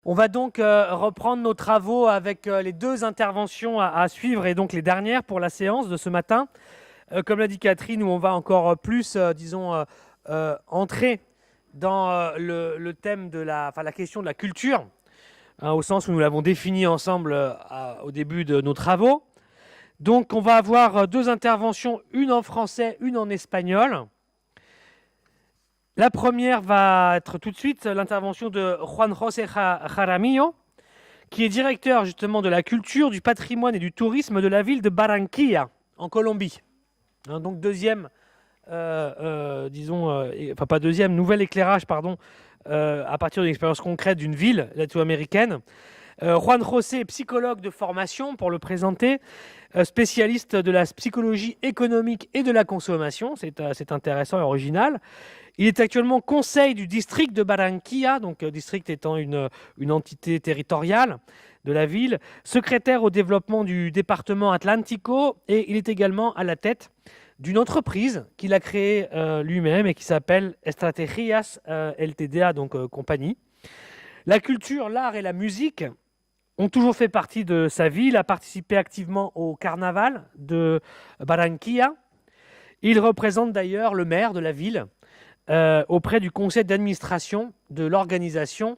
On va donc reprendre nos travaux avec les deux interventions à suivre et donc les dernières pour la séance de ce matin. Comme l'a dit Catherine, où on va encore plus, entrer dans le thème de la question de la culture, hein, au sens où nous l'avons défini ensemble au début de nos travaux. Donc on va avoir deux interventions, une en français, une en espagnol. La première va être tout de suite l'intervention de Juan José Jaramillo, qui est directeur justement de la culture, du patrimoine et du tourisme de la ville de Barranquilla, en Colombie. Hein, donc deuxième, nouvel éclairage, à partir d'une expérience concrète d'une ville latino-américaine. Juan José est psychologue de formation, pour le présenter, spécialiste de la psychologie économique et de la consommation, c'est intéressant et original. Il est actuellement conseil du district de Barranquilla, donc district étant une entité territoriale de la ville, secrétaire au développement du département Atlántico, et il est également à la tête d'une entreprise qu'il a créée lui-même et qui s'appelle Estrategias LTDA, donc compagnie. La culture, l'art et la musique ont toujours fait partie de sa vie. Il a participé activement au carnaval de Barranquilla. Il représente d'ailleurs le maire de la ville auprès du conseil d'administration de l'organisation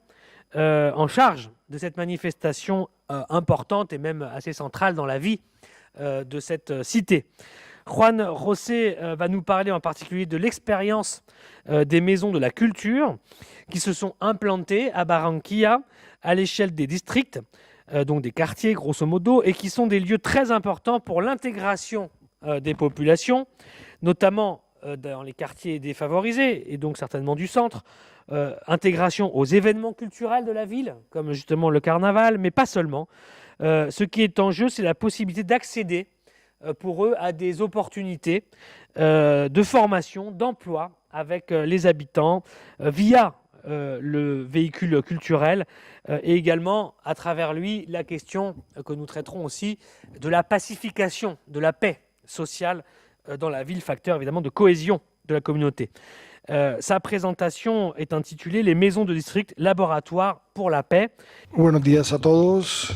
en charge de cette manifestation importante et même assez centrale dans la vie de cette cité. Juan José va nous parler en particulier de l'expérience des maisons de la culture qui se sont implantées à Barranquilla à l'échelle des districts, donc des quartiers grosso modo, et qui sont des lieux très importants pour l'intégration des populations, notamment dans les quartiers défavorisés et donc certainement du centre, intégration aux événements culturels de la ville, comme justement le carnaval, mais pas seulement. Ce qui est en jeu, c'est la possibilité d'accéder pour eux à des opportunités de formation, d'emploi avec les habitants via le véhicule culturel et également à travers lui la question que nous traiterons aussi de la pacification, de la paix sociale dans la ville, facteur évidemment de cohésion de la communauté. Sa présentation est intitulée « Les maisons de district, laboratoire pour la paix ». Buenos días a todos.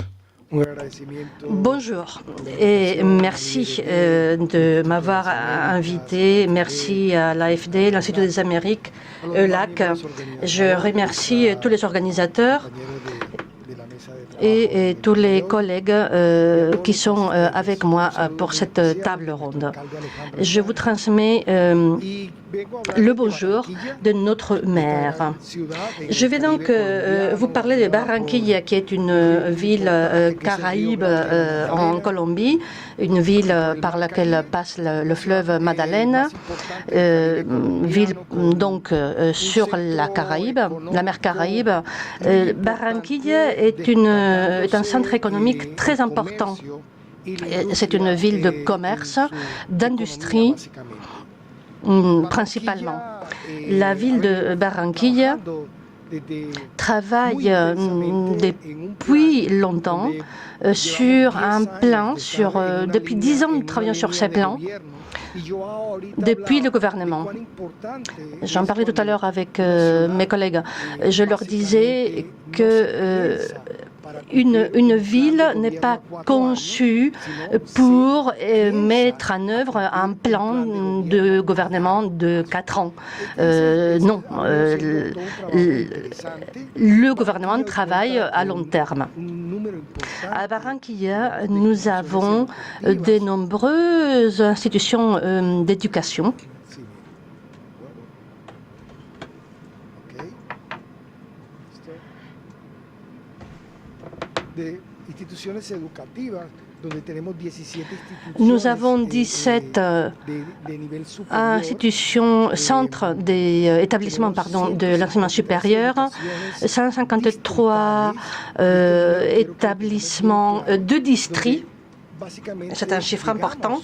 Bonjour et merci de m'avoir invité. Merci à l'AFD, l'Institut des Amériques, ELAC. Je remercie tous les organisateurs et tous les collègues qui sont avec moi pour cette table ronde. Je vous transmets le bonjour de notre maire. Je vais donc vous parler de Barranquilla, qui est une ville caraïbe en Colombie, une ville par laquelle passe le fleuve Madalena, ville donc sur la Caraïbe, la mer Caraïbe. Barranquilla est un centre économique très important. C'est une ville de commerce, d'industrie, principalement. La ville de Barranquilla travaille depuis longtemps sur un plan, depuis 10 ans nous travaillons sur ces plans, depuis le gouvernement. J'en parlais tout à l'heure avec mes collègues. Je leur disais que une ville n'est pas conçue pour mettre en œuvre un plan de gouvernement de 4 ans. Non, le gouvernement travaille à long terme. À Barranquilla, nous avons de nombreuses institutions d'éducation. Nous avons 17 institutions, centres d'établissements de l'enseignement supérieur, 153 établissements de district. C'est un chiffre important.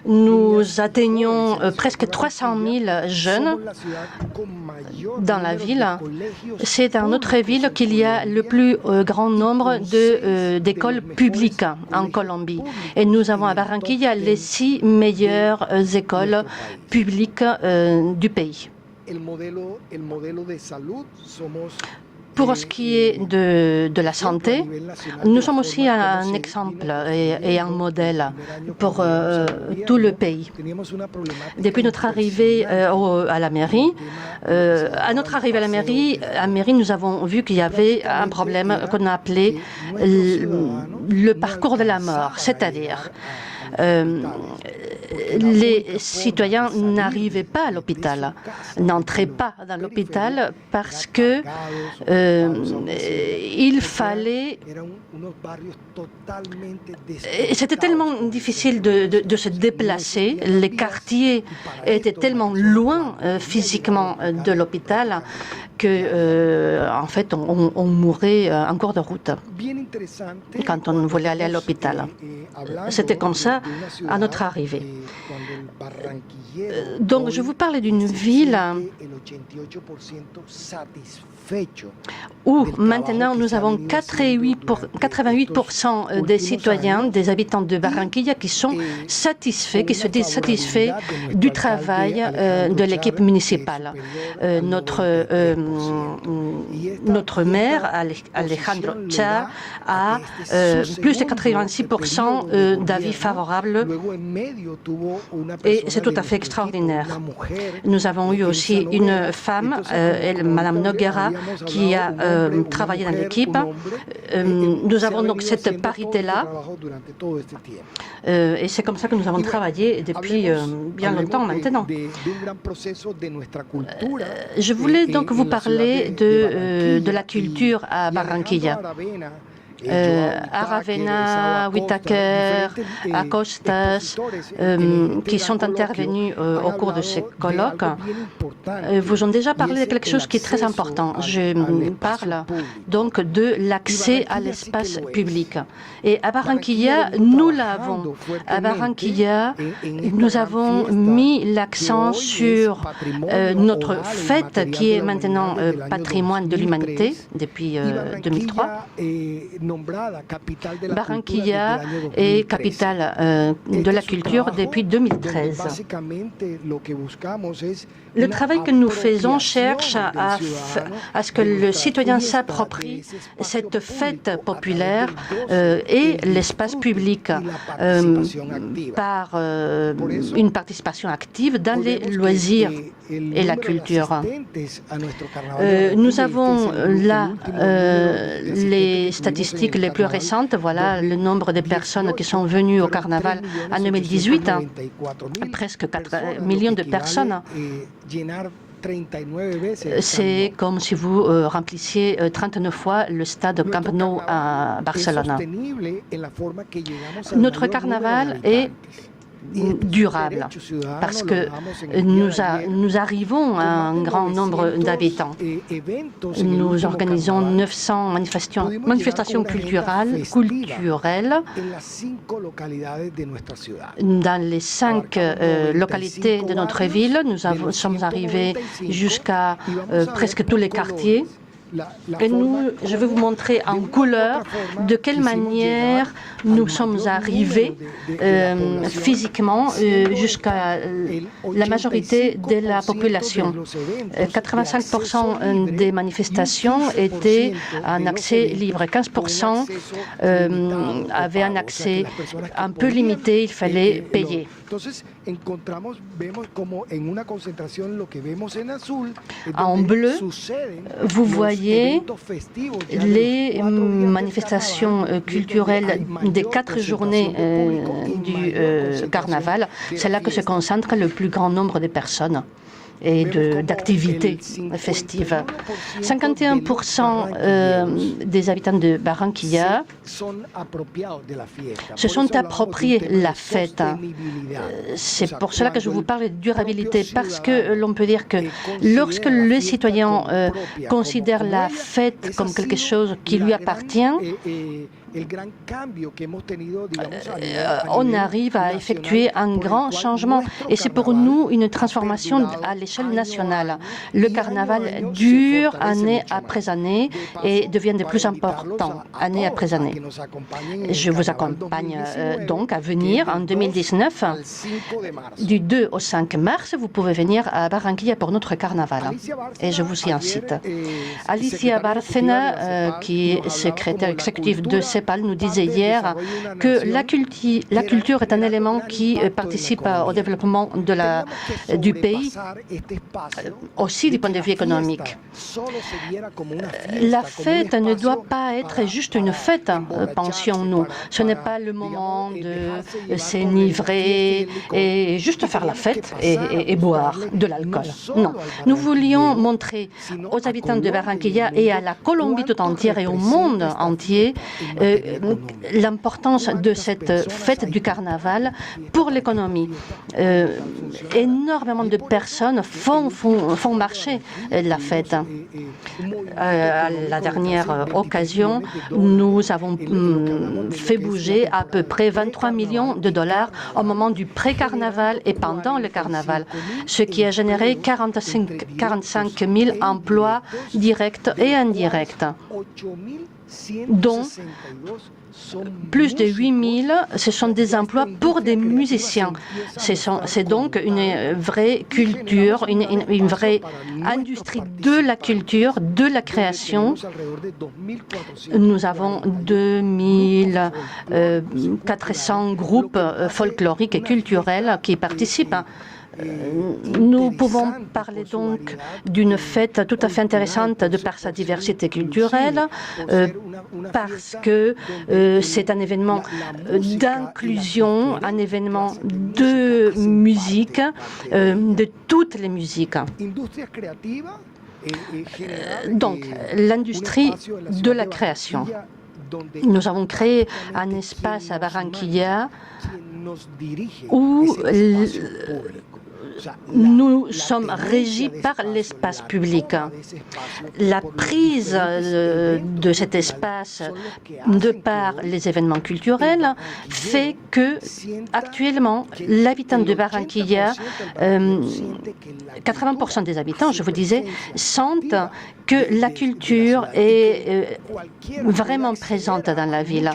Nous atteignons presque 300 000 jeunes dans la ville. C'est dans notre ville qu'il y a le plus grand nombre d'écoles publiques en Colombie. Et nous avons à Barranquilla les 6 meilleures écoles publiques du pays. Pour ce qui est de la santé, nous sommes aussi un exemple et un modèle pour tout le pays. Depuis notre arrivée à la mairie, nous avons vu qu'il y avait un problème qu'on a appelé le parcours de la mort, c'est-à-dire les citoyens n'arrivaient pas à l'hôpital, n'entraient pas dans l'hôpital parce que il fallait... C'était tellement difficile de se déplacer, les quartiers étaient tellement loin physiquement de l'hôpital que, en fait, on mourait en cours de route quand on voulait aller à l'hôpital. C'était comme ça à notre arrivée. Donc, je vous parle d'une ville où maintenant nous avons 88% des citoyens, des habitants de Barranquilla qui sont satisfaits, qui se disent satisfaits du travail de l'équipe municipale. Notre maire, Alejandro Cha, a plus de 86% d'avis favorables et c'est tout à fait extraordinaire. Nous avons eu aussi une femme, Madame Noguera, qui a travaillé dans l'équipe. Nous avons donc cette parité-là et c'est comme ça que nous avons travaillé depuis bien longtemps maintenant. Je voulais donc vous parler de la culture à Barranquilla. Aravena, Whitaker, Acostas, qui sont intervenus au cours de ces colloques, vous ont déjà parlé de quelque chose qui est très important. Je parle donc de l'accès à l'espace public. Et à Barranquilla, nous l'avons. À Barranquilla, nous avons mis l'accent sur notre fête qui est maintenant patrimoine de l'humanité depuis 2003. Barranquilla est capitale de la culture depuis 2013. Le travail que nous faisons cherche à ce que le citoyen s'approprie cette fête populaire et l'espace public par une participation active dans les loisirs et la culture. Nous avons là les statistiques les plus récentes. Voilà le nombre de personnes qui sont venues au carnaval en 2018, presque 4 millions de personnes. C'est comme si vous remplissiez 39 fois le stade Camp Nou à Barcelone. Notre carnaval est durable parce que nous arrivons à un grand nombre d'habitants. Nous organisons 900 manifestations culturelles dans les 5 localités de notre ville. Nous sommes arrivés jusqu'à presque tous les quartiers. Et je vais vous montrer en couleur de quelle manière nous sommes arrivés physiquement jusqu'à la majorité de la population. 85% des manifestations étaient en accès libre. 15% avaient un accès un peu limité, il fallait payer. En bleu, vous voyez les manifestations culturelles des 4 journées du carnaval. C'est là que se concentre le plus grand nombre de personnes et d'activités festives. 51% des habitants de Barranquilla se sont appropriés la fête. C'est pour cela que je vous parle de durabilité, parce que l'on peut dire que lorsque le citoyen considère la fête comme quelque chose qui lui appartient, on arrive à effectuer un grand changement et c'est pour nous une transformation à l'échelle nationale. Le carnaval dure année après année et devient de plus important année après année. Je vous accompagne donc à venir en 2019. Du 2 au 5 mars, vous pouvez venir à Barranquilla pour notre carnaval. Et je vous y incite. Alicia Bárcena, qui est secrétaire exécutive de CEPAL, nous disait hier que la culture est un élément qui participe au développement du pays, aussi du point de vue économique. La fête ne doit pas être juste une fête, pensions-nous. Ce n'est pas le moment de s'enivrer et juste faire la fête et boire de l'alcool. Non. Nous voulions montrer aux habitants de Barranquilla et à la Colombie tout entière et au monde entier l'importance de cette fête du carnaval pour l'économie. Énormément de personnes font marcher la fête. À la dernière occasion, nous avons fait bouger à peu près 23 millions de dollars au moment du pré-carnaval et pendant le carnaval, ce qui a généré 45 000 emplois directs et indirects, dont plus de 8 000, ce sont des emplois pour des musiciens. C'est donc une vraie culture, une vraie industrie de la culture, de la création. Nous avons 2400 groupes folkloriques et culturels qui participent. Nous pouvons parler donc d'une fête tout à fait intéressante de par sa diversité culturelle, parce que c'est un événement d'inclusion, un événement de musique, de toutes les musiques. Donc, l'industrie de la création. Nous avons créé un espace à Barranquilla où nous sommes régis par l'espace public. La prise de cet espace de par les événements culturels fait que, actuellement, l'habitant de Barranquilla, 80% des habitants, je vous disais, sentent que la culture est vraiment présente dans la ville.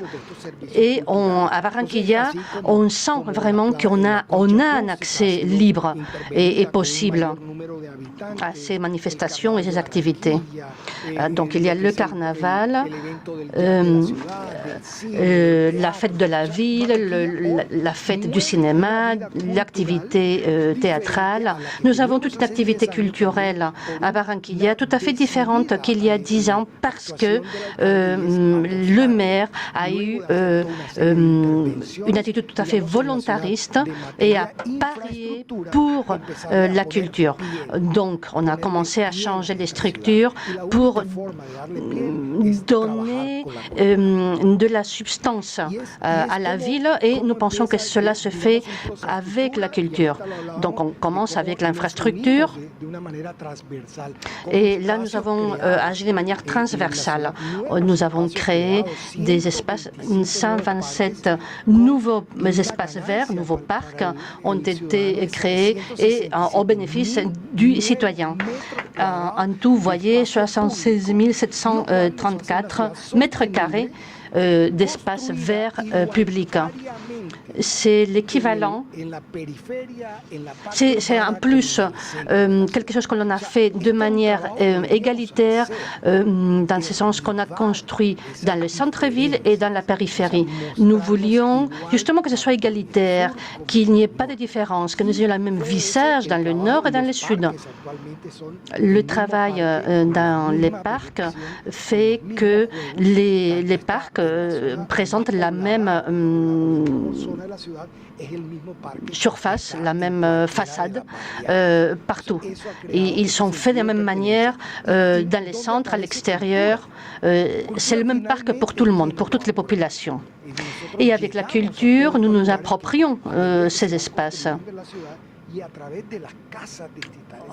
Et à Barranquilla, on sent vraiment qu'on a un accès libre et possible à ces manifestations et ces activités. Donc il y a le carnaval, la fête de la ville, la fête du cinéma, l'activité théâtrale. Nous avons toute une activité culturelle à Barranquilla tout à fait différente qu'il y a 10 ans parce que le maire a eu une attitude tout à fait volontariste et a parié pour la culture. Donc, on a commencé à changer les structures pour donner de la substance à la ville et nous pensons que cela se fait avec la culture. Donc, on commence avec l'infrastructure et là, nous avons agi de manière transversale. Nous avons créé des espaces, 127 nouveaux espaces verts, nouveaux parcs ont été créés et au bénéfice du citoyen. En tout, vous voyez, 76 734 mètres carrés d'espace vert public. C'est l'équivalent, c'est en plus quelque chose que l'on a fait de manière égalitaire, dans ce sens qu'on a construit dans le centre-ville et dans la périphérie. Nous voulions justement que ce soit égalitaire, qu'il n'y ait pas de différence, que nous ayons le même visage dans le nord et dans le sud. Le travail dans les parcs fait que les parcs présentent la même surface, la même façade partout. Et ils sont faits de la même manière dans les centres, à l'extérieur. C'est le même parc pour tout le monde, pour toutes les populations. Et avec la culture, nous nous approprions ces espaces.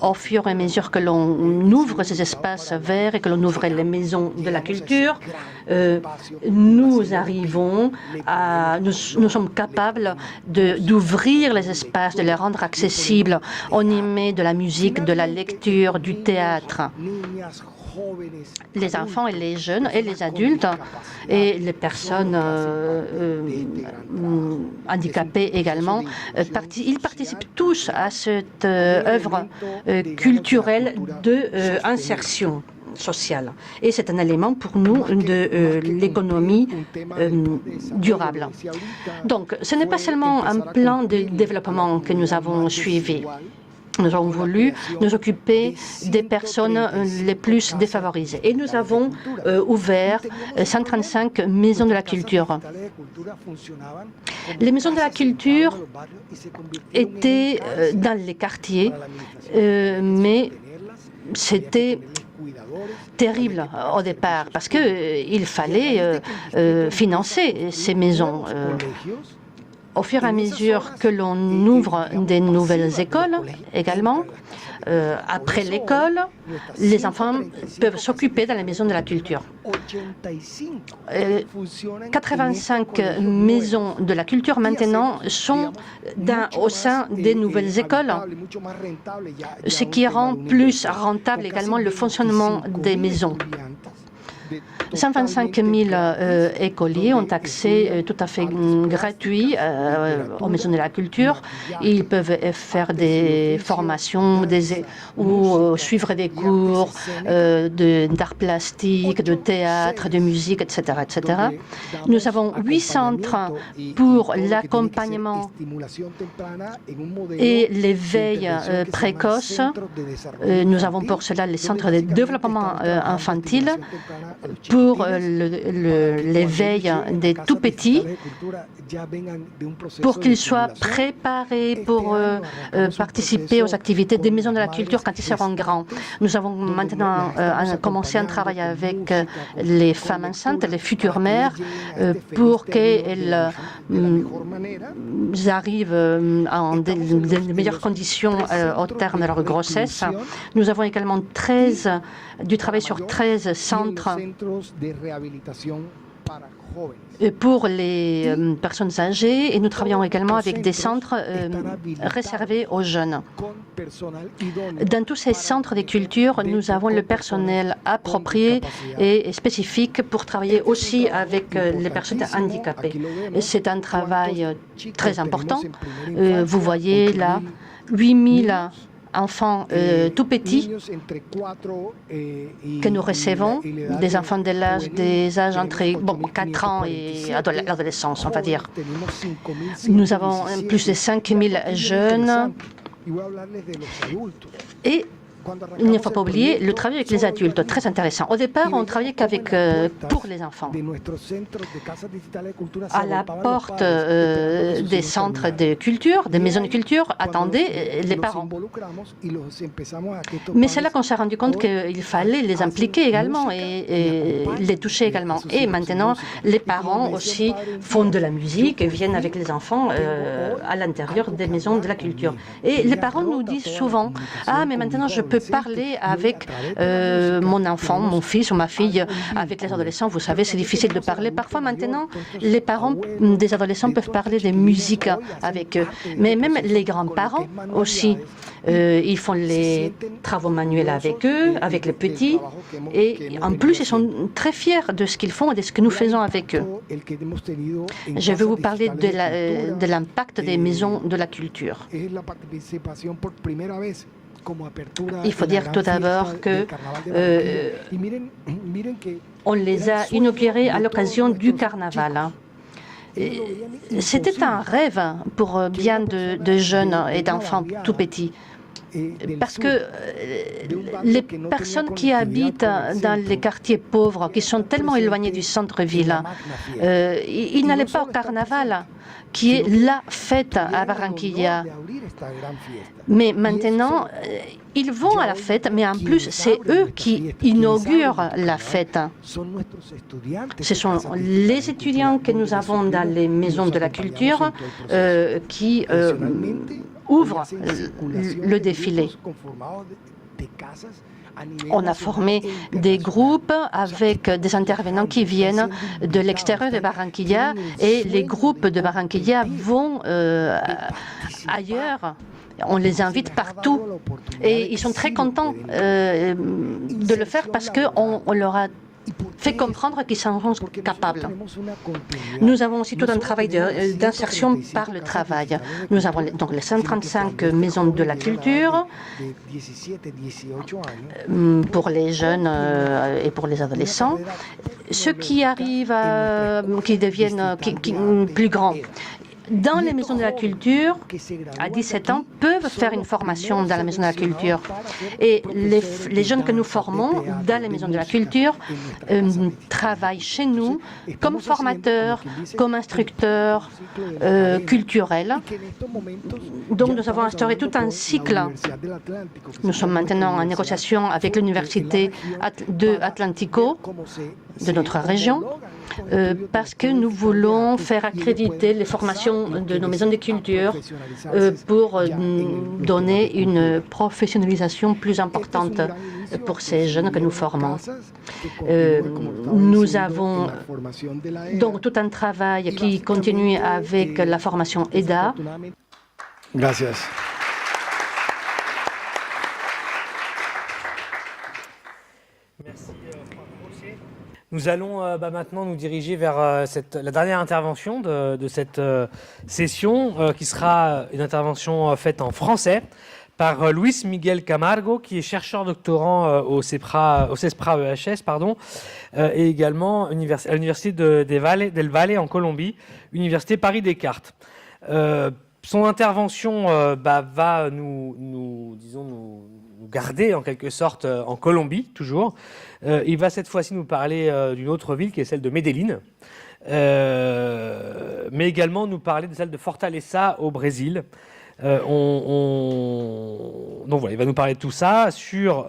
Au fur et à mesure que l'on ouvre ces espaces verts et que l'on ouvre les maisons de la culture, nous sommes capables d'ouvrir les espaces, de les rendre accessibles. On y met de la musique, de la lecture, du théâtre. Les enfants et les jeunes et les adultes et les personnes handicapées également, ils participent tous à cette œuvre culturelle d'insertion sociale. Et c'est un élément pour nous de l'économie durable. Donc, ce n'est pas seulement un plan de développement que nous avons suivi. Nous avons voulu nous occuper des personnes les plus défavorisées. Et nous avons ouvert 135 maisons de la culture. Les maisons de la culture étaient dans les quartiers, mais c'était terrible au départ parce qu'il fallait financer ces maisons. Au fur et à mesure que l'on ouvre des nouvelles écoles également, après l'école, les enfants peuvent s'occuper dans la maison de la culture. 85 maisons de la culture maintenant sont au sein des nouvelles écoles, ce qui rend plus rentable également le fonctionnement des maisons. 125 000 écoliers ont accès tout à fait gratuit aux maisons de la culture. Ils peuvent faire des formations ou suivre des cours d'art plastique, de théâtre, de musique, etc., etc. Nous avons 8 centres pour l'accompagnement et l'éveil précoce. Nous avons pour cela les centres de développement infantile pour l'éveil des tout-petits, pour qu'ils soient préparés pour participer aux activités des maisons de la culture quand ils seront grands. Nous avons maintenant commencé un travail avec les femmes enceintes, les futures mères, pour qu'elles arrivent en des meilleures conditions au terme de leur grossesse. Nous avons également du travail sur 13 centres pour les personnes âgées et nous travaillons également avec des centres réservés aux jeunes. Dans tous ces centres de culture, nous avons le personnel approprié et spécifique pour travailler aussi avec les personnes handicapées. C'est un travail très important. Vous voyez là 8000 enfants tout petits que nous recevons, des enfants des âges entre 4 ans et l'adolescence, on va dire. Nous avons plus de 5000 jeunes et il ne faut pas oublier le travail avec les adultes, très intéressant. Au départ, on travaillait pour les enfants. À la porte des centres de culture, des maisons de culture, attendaient les parents. Mais c'est là qu'on s'est rendu compte qu'il fallait les impliquer également et les toucher également. Et maintenant, les parents aussi font de la musique et viennent avec les enfants à l'intérieur des maisons de la culture. Et les parents nous disent souvent « Ah, mais maintenant, je peux parler avec mon enfant, mon fils ou ma fille, avec les adolescents. Vous savez, c'est difficile de parler. Parfois, maintenant, les parents des adolescents peuvent parler des musiques avec eux. Mais même les grands-parents aussi, ils font les travaux manuels avec eux, avec les petits. Et en plus, ils sont très fiers de ce qu'ils font et de ce que nous faisons avec eux. Je vais vous parler de l'impact des maisons de la culture. Il faut dire tout d'abord que on les a inaugurés à l'occasion du carnaval. C'était un rêve pour bien de jeunes et d'enfants tout petits. Parce que les personnes qui habitent dans les quartiers pauvres, qui sont tellement éloignés du centre-ville, ils n'allaient pas au carnaval, qui est la fête à Barranquilla. Mais maintenant, ils vont à la fête, mais en plus, c'est eux qui inaugurent la fête. Ce sont les étudiants que nous avons dans les maisons de la culture qui ouvre le défilé. On a formé des groupes avec des intervenants qui viennent de l'extérieur de Barranquilla et les groupes de Barranquilla vont ailleurs. On les invite partout et ils sont très contents de le faire parce qu'on leur a fait comprendre qu'ils s'en sont capables. Nous avons aussi tout un travail d'insertion par le travail. Nous avons donc les 135 maisons de la culture pour les jeunes et pour les adolescents. Ceux qui arrivent, qui deviennent plus grands, dans les maisons de la culture, à 17 ans, peuvent faire une formation dans la maison de la culture. Et les jeunes que nous formons dans les maisons de la culture travaillent chez nous comme formateurs, comme instructeurs culturels. Donc nous avons instauré tout un cycle. Nous sommes maintenant en négociation avec l'université de Atlantico, de notre région, parce que nous voulons faire accréditer les formations de nos maisons de culture pour donner une professionnalisation plus importante pour ces jeunes que nous formons. Nous avons donc tout un travail qui continue avec la formation EDA. Gracias. Merci. Nous allons maintenant nous diriger vers la dernière intervention de cette session, qui sera une intervention faite en français par Luis Miguel Camargo, qui est chercheur doctorant au CESPRA EHS, et également à l'Université del Valle en Colombie, Université Paris-Descartes. Son intervention va nous garder en quelque sorte en Colombie, toujours. Il va cette fois-ci nous parler d'une autre ville qui est celle de Medellín, mais également nous parler de celle de Fortaleza au Brésil. Donc voilà, il va nous parler de tout ça sur...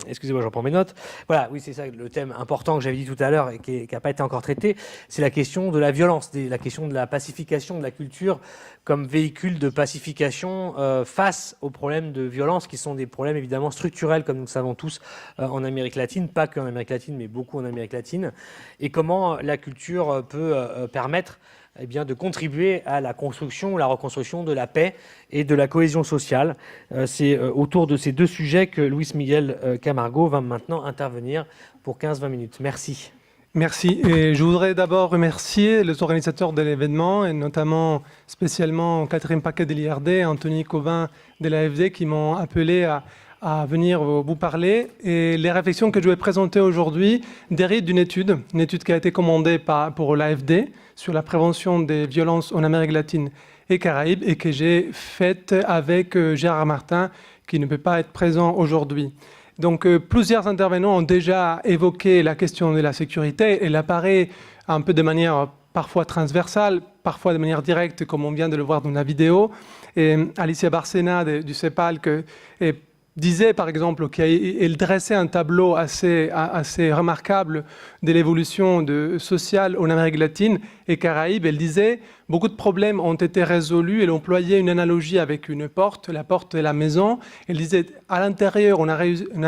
excusez-moi, je reprends mes notes. Voilà, oui, c'est ça le thème important que j'avais dit tout à l'heure et qui n'a pas été encore traité. C'est la question de la violence, la question de la pacification de la culture comme véhicule de pacification face aux problèmes de violence qui sont des problèmes évidemment structurels, comme nous le savons tous en Amérique latine, pas qu'en Amérique latine, mais beaucoup en Amérique latine, et comment la culture peut permettre de contribuer à la construction ou la reconstruction de la paix et de la cohésion sociale. C'est autour de ces deux sujets que Luis Miguel Camargo va maintenant intervenir pour 15-20 minutes. Merci. Merci. Et je voudrais d'abord remercier les organisateurs de l'événement, et notamment spécialement Catherine Paquet de l'IRD et Anthony Covin de l'AFD qui m'ont appelé à venir vous parler. Et les réflexions que je vais présenter aujourd'hui dérivent d'une étude qui a été commandée pour l'AFD sur la prévention des violences en Amérique latine et Caraïbes et que j'ai faite avec Gérard Martin qui ne peut pas être présent aujourd'hui. Donc plusieurs intervenants ont déjà évoqué la question de la sécurité. Elle apparaît un peu de manière parfois transversale, parfois de manière directe, comme on vient de le voir dans la vidéo. Et Alicia Bárcena du CEPAL disait par exemple qu'elle dressait un tableau assez remarquable de l'évolution sociale en Amérique latine et Caraïbes. Elle disait beaucoup de problèmes ont été résolus. Elle employait une analogie avec une porte, la porte de la maison. Elle disait à l'intérieur on a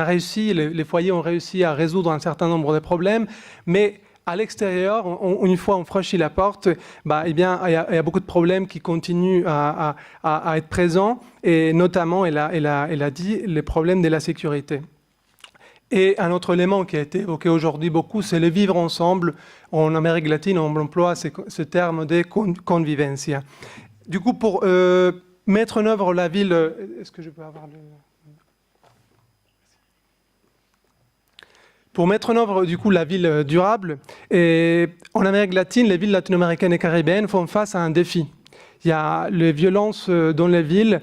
réussi, les foyers ont réussi à résoudre un certain nombre de problèmes, mais à l'extérieur, une fois on franchit la porte, il y a beaucoup de problèmes qui continuent à être présents, et notamment, elle a dit, les problèmes de la sécurité. Et un autre élément qui a été évoqué aujourd'hui beaucoup, c'est le vivre ensemble. En Amérique latine, on emploie ce terme de convivencia. Du coup, pour mettre en œuvre la ville... Est-ce que je peux avoir le... Pour mettre en œuvre du coup la ville durable, et en Amérique latine, les villes latino-américaines et caribéennes font face à un défi. Les violences dans les villes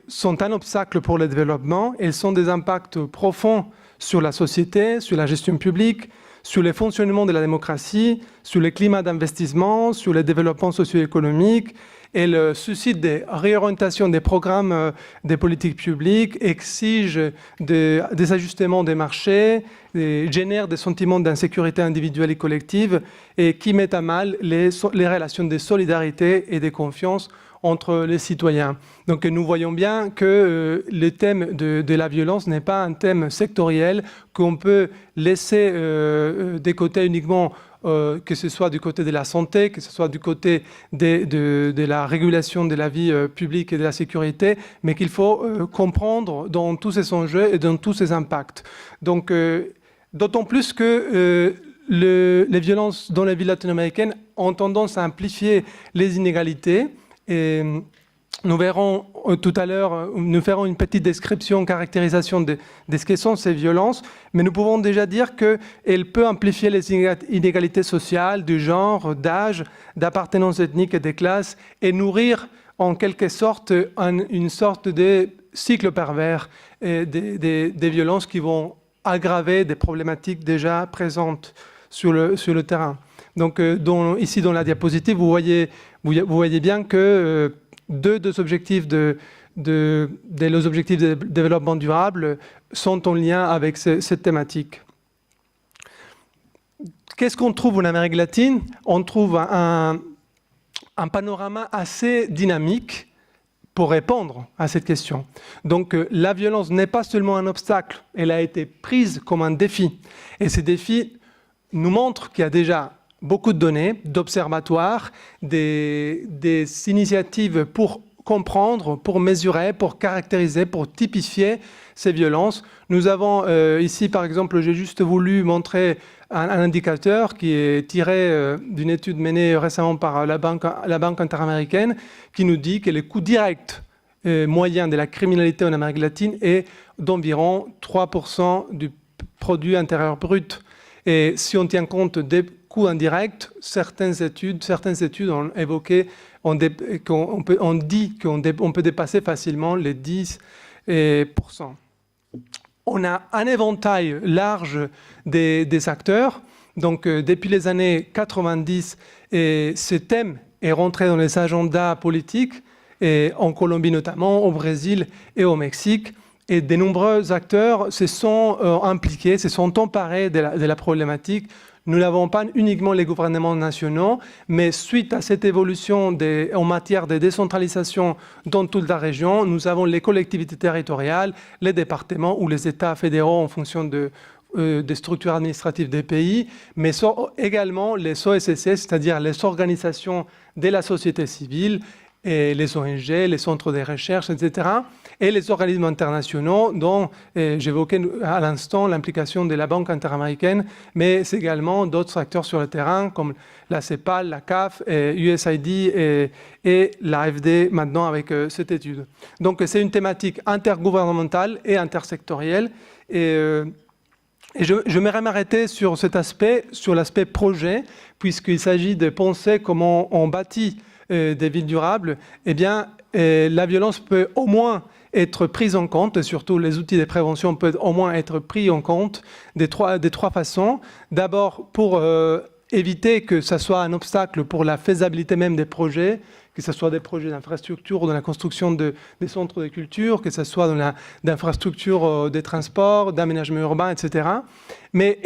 sont un obstacle pour le développement. Elles ont des impacts profonds sur la société, sur la gestion publique, sur le fonctionnement de la démocratie, sur le climat d'investissement, sur le développement socio-économique. Elle suscite des réorientations des programmes des politiques publiques, exige des ajustements des marchés, génère des sentiments d'insécurité individuelle et collective et qui mettent à mal les relations de solidarité et de confiance entre les citoyens. Donc nous voyons bien que le thème de la violence n'est pas un thème sectoriel qu'on peut laisser de côté uniquement, que ce soit du côté de la santé, que ce soit du côté de la régulation de la vie publique et de la sécurité, mais qu'il faut comprendre dans tous ces enjeux et dans tous ces impacts. Donc, d'autant plus que les violences dans les villes latino-américaines ont tendance à amplifier les inégalités. Et nous verrons tout à l'heure, nous ferons une petite description, caractérisation de ce que sont ces violences, mais nous pouvons déjà dire qu'elles peuvent amplifier les inégalités sociales, du genre, d'âge, d'appartenance ethnique et de classe, et nourrir en quelque sorte une sorte de cycle pervers des violences qui vont aggraver des problématiques déjà présentes sur le terrain. Donc ici dans la diapositive, vous voyez bien que deux des objectifs les objectifs de développement durable sont en lien avec cette thématique. Qu'est-ce qu'on trouve en Amérique latine? On trouve un panorama assez dynamique pour répondre à cette question. Donc la violence n'est pas seulement un obstacle, elle a été prise comme un défi. Et ces défis nous montrent qu'il y a déjà beaucoup de données, d'observatoires, des initiatives pour comprendre, pour mesurer, pour caractériser, pour typifier ces violences. Nous avons ici, par exemple, j'ai juste voulu montrer un indicateur qui est tiré d'une étude menée récemment par la Banque interaméricaine qui nous dit que le coût direct moyen de la criminalité en Amérique latine est d'environ 3% du produit intérieur brut. Et si on tient compte des coûts indirects, certaines études ont évoqué, on dit qu'on peut dépasser facilement les 10%. On a un éventail large des acteurs. Donc, depuis les années 90, ce thème est rentré dans les agendas politiques, et en Colombie notamment, au Brésil et au Mexique. Et de nombreux acteurs se sont impliqués, se sont emparés de la problématique. Nous n'avons pas uniquement les gouvernements nationaux, mais suite à cette évolution en matière de décentralisation dans toute la région, nous avons les collectivités territoriales, les départements ou les États fédéraux en fonction des structures administratives des pays, mais également les OSCE, c'est-à-dire les organisations de la société civile, et les ONG, les centres de recherche, etc., et les organismes internationaux dont j'évoquais à l'instant l'implication de la Banque interaméricaine, mais également d'autres acteurs sur le terrain comme la CEPAL, la CAF, USAID et l'AFD maintenant avec cette étude. Donc c'est une thématique intergouvernementale et intersectorielle. Et je m'aimerais m'arrêter sur cet aspect, sur l'aspect projet, puisqu'il s'agit de penser comment on bâtit des villes durables. Eh bien, la violence peut au moins être prise en compte, et surtout les outils de prévention peuvent au moins être pris en compte des trois façons. D'abord, pour éviter que ça soit un obstacle pour la faisabilité même des projets, que ce soit des projets d'infrastructure, dans la construction des centres de culture, que ce soit dans d'infrastructures de transport, d'aménagement urbain, etc. Mais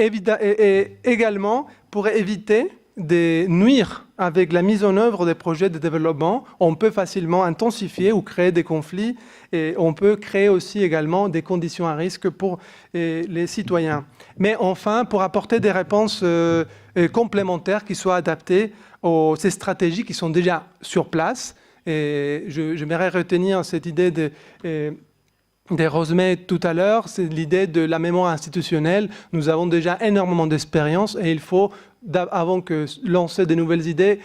également pour éviter de nuire avec la mise en œuvre des projets de développement. On peut facilement intensifier ou créer des conflits, et on peut créer aussi également des conditions à risque pour les citoyens. Mais enfin, pour apporter des réponses complémentaires qui soient adaptées aux ces stratégies qui sont déjà sur place. Et j'aimerais retenir cette idée des Rosemay tout à l'heure, c'est l'idée de la mémoire institutionnelle. Nous avons déjà énormément d'expérience et il faut, avant que lancer de nouvelles idées,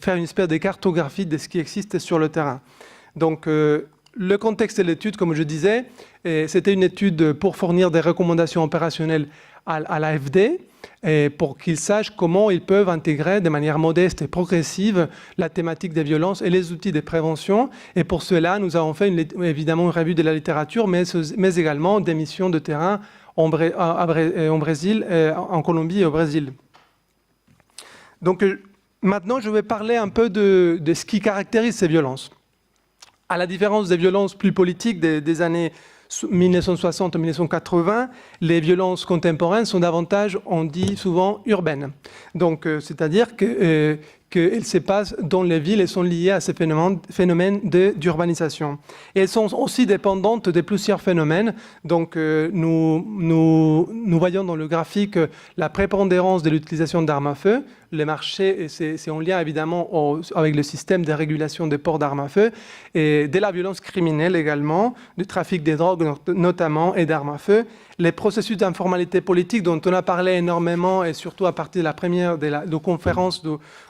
faire une espèce de cartographie de ce qui existe sur le terrain. Donc, le contexte de l'étude, comme je disais, c'était une étude pour fournir des recommandations opérationnelles à l'AFD, et pour qu'ils sachent comment ils peuvent intégrer de manière modeste et progressive la thématique des violences et les outils de prévention. Et pour cela, nous avons fait évidemment une revue de la littérature, mais également des missions de terrain en Brésil, en Colombie et au Brésil. Donc maintenant, je vais parler un peu de ce qui caractérise ces violences. À la différence des violences plus politiques des années 1960-1980, les violences contemporaines sont davantage, on dit souvent, urbaines. Donc, c'est-à-dire qu'elles se passent dans les villes et sont liées à ces phénomènes d'urbanisation. Et elles sont aussi dépendantes de plusieurs phénomènes. Donc, nous voyons dans le graphique la prépondérance de l'utilisation d'armes à feu. Les marchés, c'est en lien évidemment avec le système de régulation des ports d'armes à feu, et de la violence criminelle également, du trafic des drogues notamment et d'armes à feu. Les processus d'informalité politique dont on a parlé énormément, et surtout à partir de la première de conférence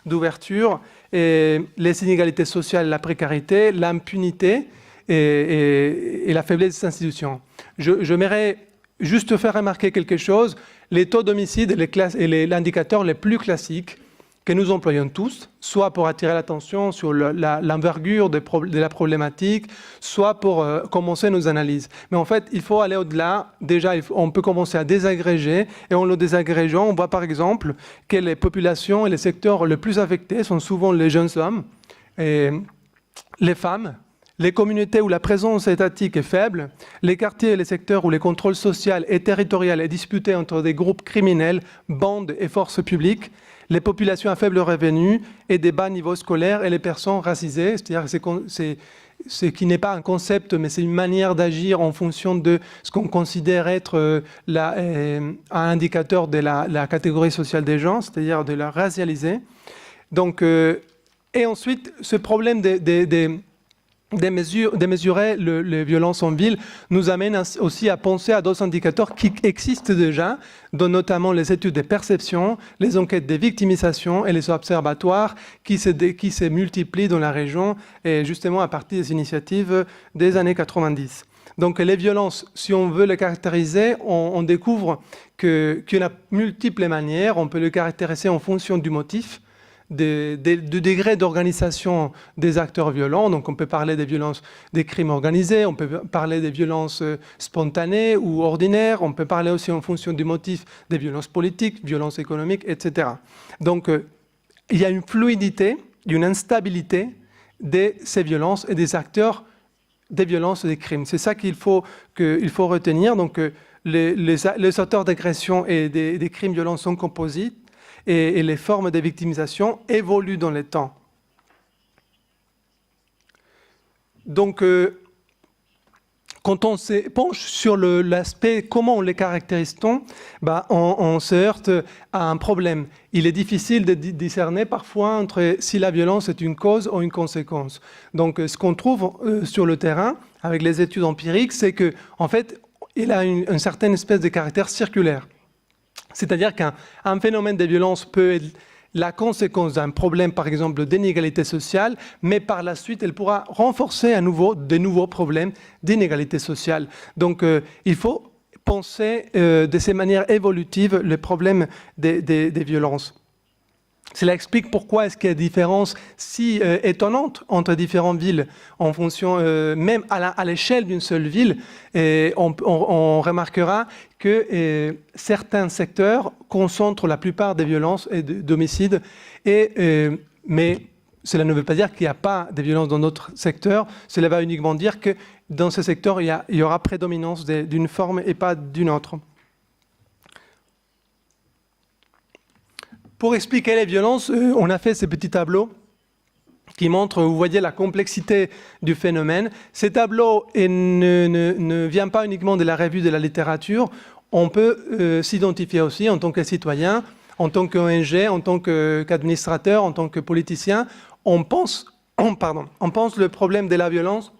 d'ouverture, et les inégalités sociales, la précarité, l'impunité et la faiblesse des institutions. Je m'aimerais juste faire remarquer quelque chose. Les taux d'homicide et l'indicateurs les plus classiques que nous employons tous, soit pour attirer l'attention sur l'envergure de la problématique, soit pour commencer nos analyses. Mais en fait, il faut aller au-delà. Déjà, on peut commencer à désagréger, et en le désagrégeant, on voit par exemple que les populations et les secteurs les plus affectés sont souvent les jeunes hommes, et les femmes, les communautés où la présence étatique est faible, les quartiers et les secteurs où les contrôles sociaux et territoriaux est disputé entre des groupes criminels, bandes et forces publiques, les populations à faible revenu et des bas niveaux scolaires et les personnes racisées, c'est-à-dire ce qui n'est pas un concept, mais c'est une manière d'agir en fonction de ce qu'on considère être un indicateur de la catégorie sociale des gens, c'est-à-dire de la racialiser. Donc, et ensuite, ce problème de mesurer les violences en ville nous amène aussi à penser à d'autres indicateurs qui existent déjà, dont notamment les études de perception, les enquêtes de victimisation et les observatoires qui se multiplient dans la région, et justement à partir des initiatives des années 90. Donc les violences, si on veut les caractériser, on découvre qu'il y a multiples manières. On peut les caractériser en fonction du motif, du degré d'organisation des acteurs violents. Donc on peut parler des violences, des crimes organisés, on peut parler des violences spontanées ou ordinaires, on peut parler aussi en fonction du motif des violences politiques, violences économiques, etc. Donc il y a une fluidité, une instabilité de ces violences et des acteurs des violences et des crimes. C'est ça qu'il faut retenir. Donc les auteurs d'agressions et des crimes violents sont composites, et les formes de victimisation évoluent dans le temps. Donc, quand on se penche sur l'aspect comment on les caractérise-t-on, on se heurte à un problème. Il est difficile de discerner parfois entre si la violence est une cause ou une conséquence. Donc, ce qu'on trouve sur le terrain, avec les études empiriques, c'est qu'en fait, il a une certaine espèce de caractère circulaire. C'est-à-dire qu'un phénomène de violence peut être la conséquence d'un problème, par exemple, d'inégalité sociale, mais par la suite, elle pourra renforcer à nouveau de nouveaux problèmes d'inégalité sociale. Donc, il faut penser de ces manières évolutives les problèmes des violences. Cela explique pourquoi est-ce qu'il y a des différences si étonnantes entre différentes villes, en fonction, même à l'échelle d'une seule ville. Et on remarquera que certains secteurs concentrent la plupart des violences et d'homicides, mais cela ne veut pas dire qu'il n'y a pas de violences dans d'autres secteurs. Cela va uniquement dire que dans ces secteurs, il y aura prédominance d'une forme et pas d'une autre. Pour expliquer les violences, on a fait ces petits tableaux qui montrent, vous voyez, la complexité du phénomène. Ces tableaux ne viennent pas uniquement de la revue de la littérature. On peut s'identifier aussi en tant que citoyen, en tant qu'ONG, en tant qu'administrateur, en tant que politicien. On pense le problème de la violence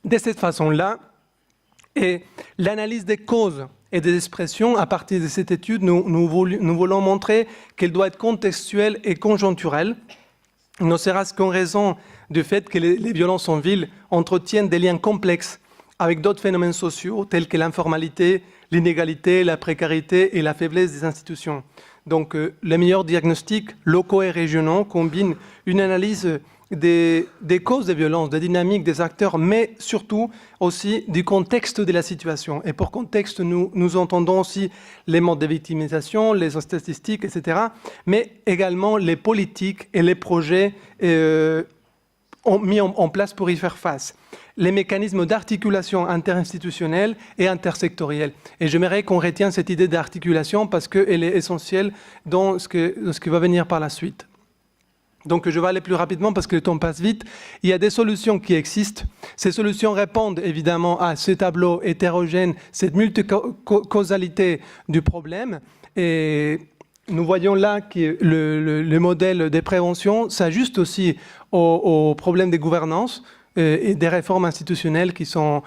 de cette façon-là. Et l'analyse des causes et des expressions, à partir de cette étude, nous voulons montrer qu'elle doit être contextuelle et conjoncturelle, ne serait-ce qu'en raison du fait que les violences en ville entretiennent des liens complexes avec d'autres phénomènes sociaux tels que l'informalité, l'inégalité, la précarité et la faiblesse des institutions. Donc, les meilleurs diagnostics locaux et régionaux combinent une analyse des causes des violences, des dynamiques des acteurs, mais surtout aussi du contexte de la situation. Et pour contexte, nous entendons aussi les modes de victimisation, les statistiques, etc., mais également les politiques et les projets mis en place pour y faire face. Les mécanismes d'articulation interinstitutionnelle et intersectorielle. Et j'aimerais qu'on retienne cette idée d'articulation parce qu'elle est essentielle dans ce qui va venir par la suite. Donc je vais aller plus rapidement parce que le temps passe vite. Il y a des solutions qui existent. Ces solutions répondent évidemment à ce tableau hétérogène, cette multicausalité du problème. Et nous voyons là que le modèle des préventions s'ajuste aussi aux problèmes de gouvernance et des réformes institutionnelles qui sont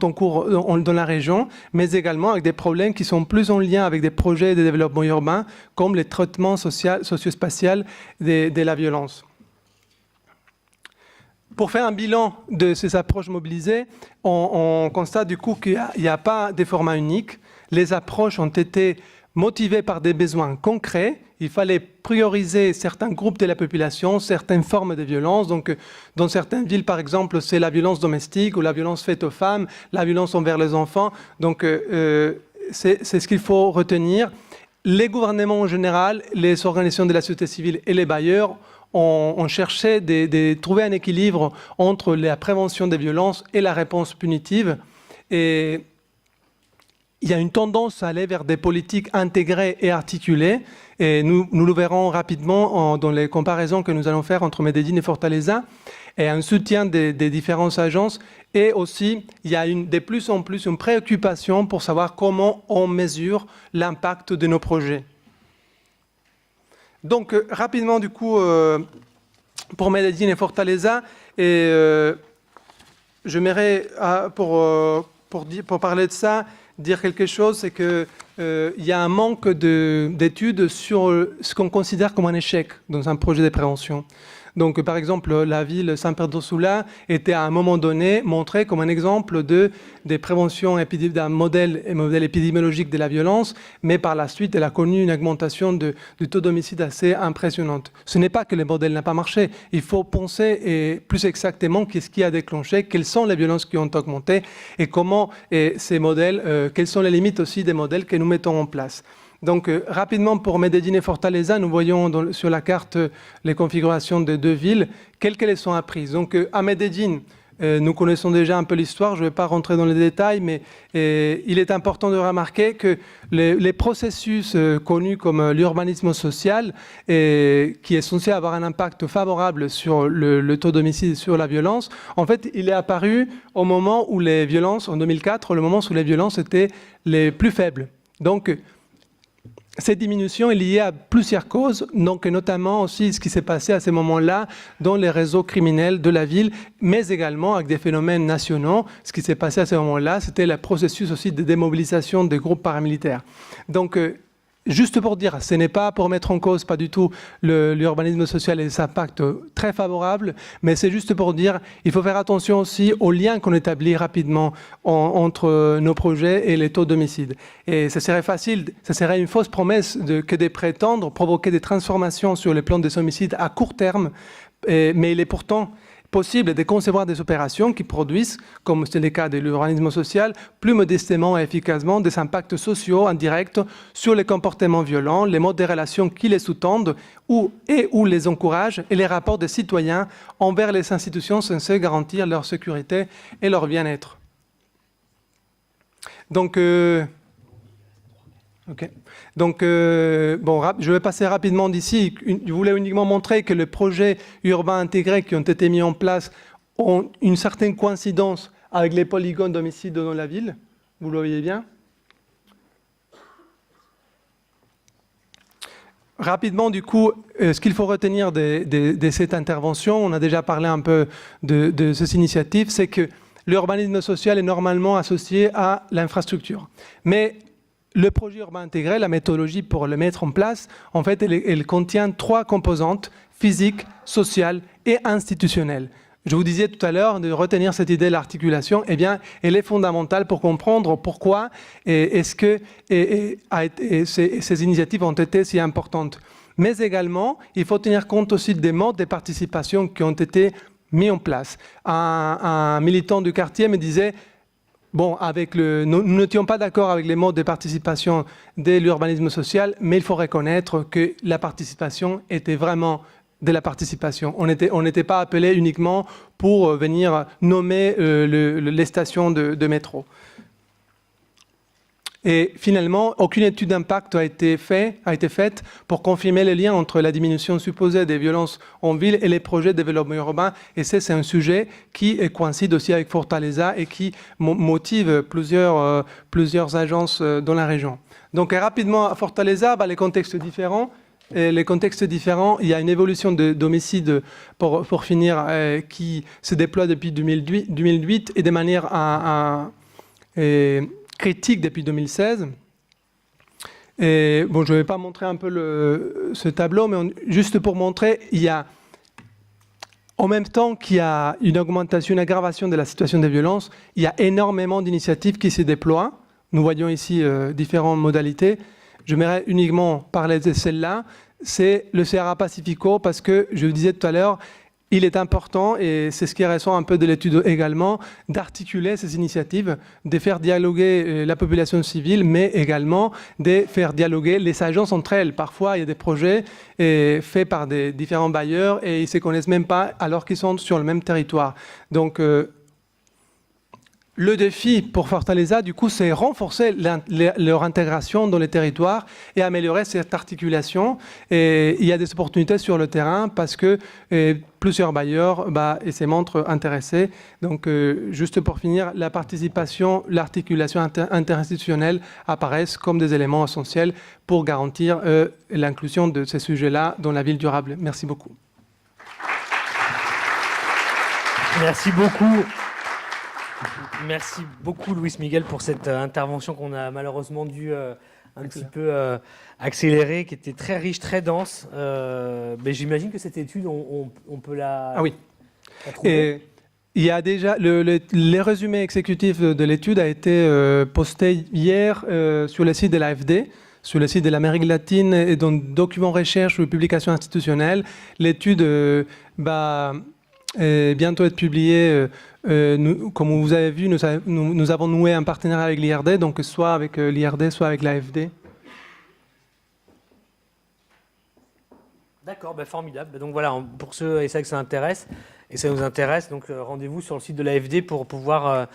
en cours dans la région, mais également avec des problèmes qui sont plus en lien avec des projets de développement urbain, comme les traitements socio-spatial de la violence. Pour faire un bilan de ces approches mobilisées, on constate du coup qu'il n'y a pas de format unique. Les approches ont été motivées par des besoins concrets. Il fallait prioriser certains groupes de la population, certaines formes de violence. Donc, dans certaines villes, par exemple, c'est la violence domestique ou la violence faite aux femmes, la violence envers les enfants. Donc, c'est ce qu'il faut retenir. Les gouvernements en général, les organisations de la société civile et les bailleurs ont cherché de trouver un équilibre entre la prévention des violences et la réponse punitive. Et il y a une tendance à aller vers des politiques intégrées et articulées. Et nous le verrons rapidement dans les comparaisons que nous allons faire entre Medellín et Fortaleza, et un soutien des différentes agences. Et aussi, il y a de plus en plus une préoccupation pour savoir comment on mesure l'impact de nos projets. Donc, rapidement, du coup, pour Medellín et Fortaleza, j'aimerais, pour parler de ça, dire quelque chose, c'est qu'il y a un manque d'études sur ce qu'on considère comme un échec dans un projet de prévention. Donc, par exemple, la ville San Pedro Sula était à un moment donné montrée comme un exemple de prévention d'un modèle épidémiologique de la violence, mais par la suite, elle a connu une augmentation du taux d'homicide assez impressionnante. Ce n'est pas que le modèle n'a pas marché. Il faut penser plus exactement qu'est-ce qui a déclenché, quelles sont les violences qui ont augmenté et comment ces modèles, quelles sont les limites aussi des modèles que nous mettons en place. Donc, rapidement, pour Medellín et Fortaleza, nous voyons sur la carte les configurations des deux villes, quelles qu'elles sont apprises. Donc, à Medellín, nous connaissons déjà un peu l'histoire, je ne vais pas rentrer dans les détails, mais il est important de remarquer que les processus connus comme l'urbanisme social, qui est censé avoir un impact favorable sur le taux d'homicide et sur la violence, en fait, il est apparu au moment où les violences, en 2004, le moment où les violences étaient les plus faibles. Donc, cette diminution est liée à plusieurs causes, donc notamment aussi ce qui s'est passé à ce moment-là dans les réseaux criminels de la ville, mais également avec des phénomènes nationaux. Ce qui s'est passé à ce moment-là, c'était le processus aussi de démobilisation des groupes paramilitaires. Donc, juste pour dire, ce n'est pas pour mettre en cause, pas du tout, l'urbanisme social et ses impacts très favorables, mais c'est juste pour dire, il faut faire attention aussi aux liens qu'on établit rapidement entre nos projets et les taux d'homicide. Et ça serait facile, ça serait une fausse promesse que de prétendre provoquer des transformations sur le plan des homicides à court terme, mais il est pourtant possible de concevoir des opérations qui produisent, comme c'est le cas de l'urbanisme social, plus modestement et efficacement des impacts sociaux indirects sur les comportements violents, les modes de relations qui les sous-tendent ou les encouragent et les rapports des citoyens envers les institutions censées garantir leur sécurité et leur bien-être. Donc, je vais passer rapidement d'ici. Je voulais uniquement montrer que les projets urbains intégrés qui ont été mis en place ont une certaine coïncidence avec les polygones d'homicide dans la ville. Vous le voyez bien. Rapidement, du coup, ce qu'il faut retenir de cette intervention, on a déjà parlé un peu de ces initiatives, c'est que l'urbanisme social est normalement associé à l'infrastructure. Mais le projet urbain intégré, la méthodologie pour le mettre en place, en fait, elle contient 3 composantes, physiques, sociales et institutionnelles. Je vous disais tout à l'heure de retenir cette idée de l'articulation, eh bien, elle est fondamentale pour comprendre pourquoi ces initiatives ont été si importantes. Mais également, il faut tenir compte aussi des modes de participation qui ont été mis en place. Un militant du quartier me disait: bon, nous n'étions pas d'accord avec les modes de participation de l'urbanisme social, mais il faut reconnaître que la participation était vraiment de la participation. On n'était pas appelé uniquement pour venir nommer les stations de métro. Et finalement, aucune étude d'impact a été faite pour confirmer les liens entre la diminution supposée des violences en ville et les projets de développement urbain. Et c'est un sujet qui coïncide aussi avec Fortaleza et qui motive plusieurs agences dans la région. Donc rapidement, à Fortaleza, les contextes différents. Et les contextes différents, il y a une évolution d'homicide, pour finir, qui se déploie depuis 2008 et de manière critique depuis 2016. Et bon, je ne vais pas montrer un peu ce tableau, mais juste pour montrer, il y a, en même temps qu'il y a une augmentation, une aggravation de la situation des violences, il y a énormément d'initiatives qui se déploient. Nous voyons ici différentes modalités. Je m'aimerais uniquement parler de celle-là. C'est le Sahara Pacifico, parce que, je le disais tout à l'heure, il est important, et c'est ce qui ressort un peu de l'étude également, d'articuler ces initiatives, de faire dialoguer la population civile, mais également de faire dialoguer les agences entre elles. Parfois, il y a des projets faits par des différents bailleurs et ils ne se connaissent même pas alors qu'ils sont sur le même territoire. Donc, le défi pour Fortaleza, du coup, c'est renforcer leur intégration dans les territoires et améliorer cette articulation. Et il y a des opportunités sur le terrain parce que plusieurs bailleurs se montrent intéressés. Donc, juste pour finir, la participation, l'articulation interinstitutionnelle apparaissent comme des éléments essentiels pour garantir l'inclusion de ces sujets-là dans la ville durable. Merci beaucoup. Merci beaucoup. Merci beaucoup, Luis Miguel, pour cette intervention qu'on a malheureusement dû un petit peu accélérer, qui était très riche, très dense. Mais j'imagine que cette étude, on peut la, oui. La trouver. Et il y a déjà les résumés exécutifs de l'étude a été posté hier sur le site de l'AFD, sur le site de l'Amérique latine et dans documents recherche ou publications institutionnelles. L'étude va bientôt être publiée. Comme vous avez vu, nous avons noué un partenariat avec l'IRD, donc soit avec l'IRD, soit avec l'AFD. D'accord, formidable. Donc voilà, pour ceux et celles que ça intéresse, et ça nous intéresse, donc rendez-vous sur le site de l'AFD pour pouvoir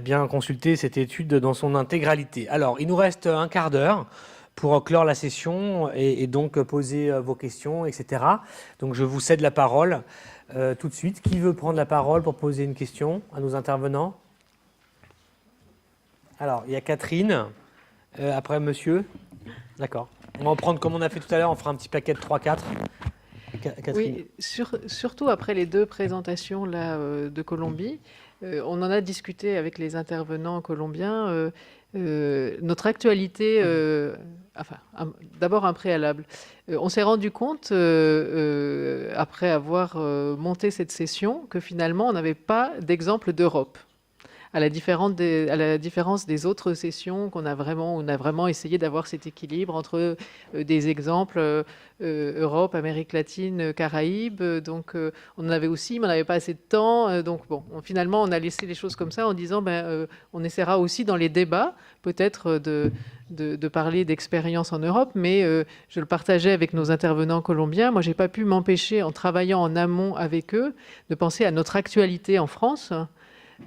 bien consulter cette étude dans son intégralité. Alors, il nous reste un quart d'heure pour clore la session et donc poser vos questions, etc. Donc je vous cède la parole. Tout de suite. Qui veut prendre la parole pour poser une question à nos intervenants? Alors, il y a Catherine. Après, monsieur. D'accord. On va en prendre comme on a fait tout à l'heure. On fera un petit paquet de 3-4. Catherine. Oui, surtout après les deux présentations là, de Colombie. On en a discuté avec les intervenants colombiens. Notre actualité, d'abord un préalable. On s'est rendu compte, après avoir monté cette session, que finalement, on n'avait pas d'exemple d'Europe. À la différence des autres sessions on a vraiment essayé d'avoir cet équilibre entre des exemples Europe, Amérique latine, Caraïbes. Donc on en avait aussi, mais on n'avait pas assez de temps. Donc bon, finalement, on a laissé les choses comme ça en disant on essaiera aussi dans les débats peut-être de parler d'expérience en Europe, mais je le partageais avec nos intervenants colombiens. Moi, je n'ai pas pu m'empêcher, en travaillant en amont avec eux, de penser à notre actualité en France.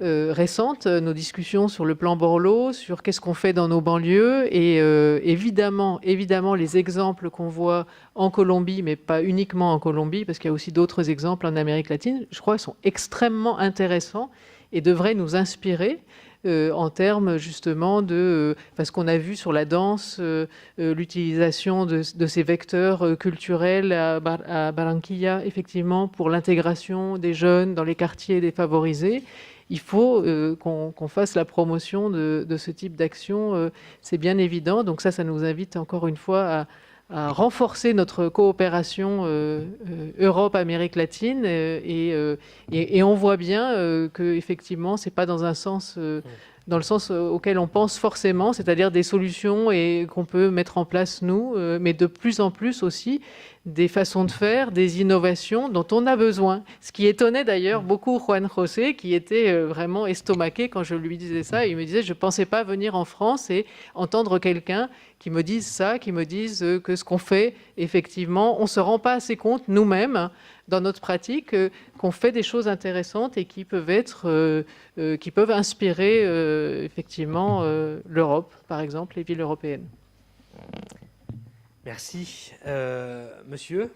Récentes, nos discussions sur le plan Borloo, sur qu'est-ce qu'on fait dans nos banlieues et évidemment les exemples qu'on voit en Colombie, mais pas uniquement en Colombie, parce qu'il y a aussi d'autres exemples en Amérique latine, je crois qu'ils sont extrêmement intéressants et devraient nous inspirer en termes justement de parce qu'on a vu sur la danse l'utilisation de ces vecteurs culturels à Barranquilla, effectivement, pour l'intégration des jeunes dans les quartiers défavorisés. Il faut qu'on fasse la promotion de ce type d'action, c'est bien évident. Donc ça nous invite encore une fois à renforcer notre coopération Europe-Amérique latine et on voit bien que effectivement c'est pas dans un sens dans le sens auquel on pense forcément, c'est-à-dire des solutions et qu'on peut mettre en place nous, mais de plus en plus aussi des façons de faire, des innovations dont on a besoin. Ce qui étonnait d'ailleurs beaucoup Juan José, qui était vraiment estomaqué quand je lui disais ça. Il me disait, je ne pensais pas venir en France et entendre quelqu'un qui me dise ça, qui me dise que ce qu'on fait, effectivement, on ne se rend pas assez compte nous-mêmes, dans notre pratique, qu'on fait des choses intéressantes et qui peuvent qui peuvent inspirer effectivement l'Europe, par exemple, les villes européennes. Merci. Monsieur?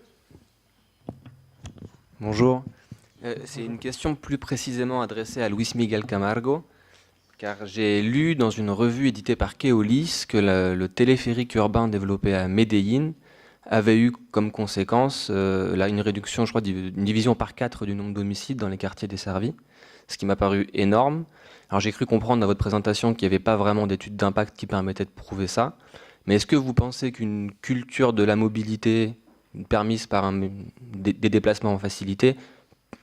Bonjour. C'est une question plus précisément adressée à Luis Miguel Camargo, car j'ai lu dans une revue éditée par Keolis que le téléphérique urbain développé à Medellín avait eu comme conséquence une réduction, je crois, d'une division par 4 du nombre d'homicides dans les quartiers desservis, ce qui m'a paru énorme. Alors j'ai cru comprendre dans votre présentation qu'il n'y avait pas vraiment d'études d'impact qui permettaient de prouver ça, mais est-ce que vous pensez qu'une culture de la mobilité permise par des déplacements facilités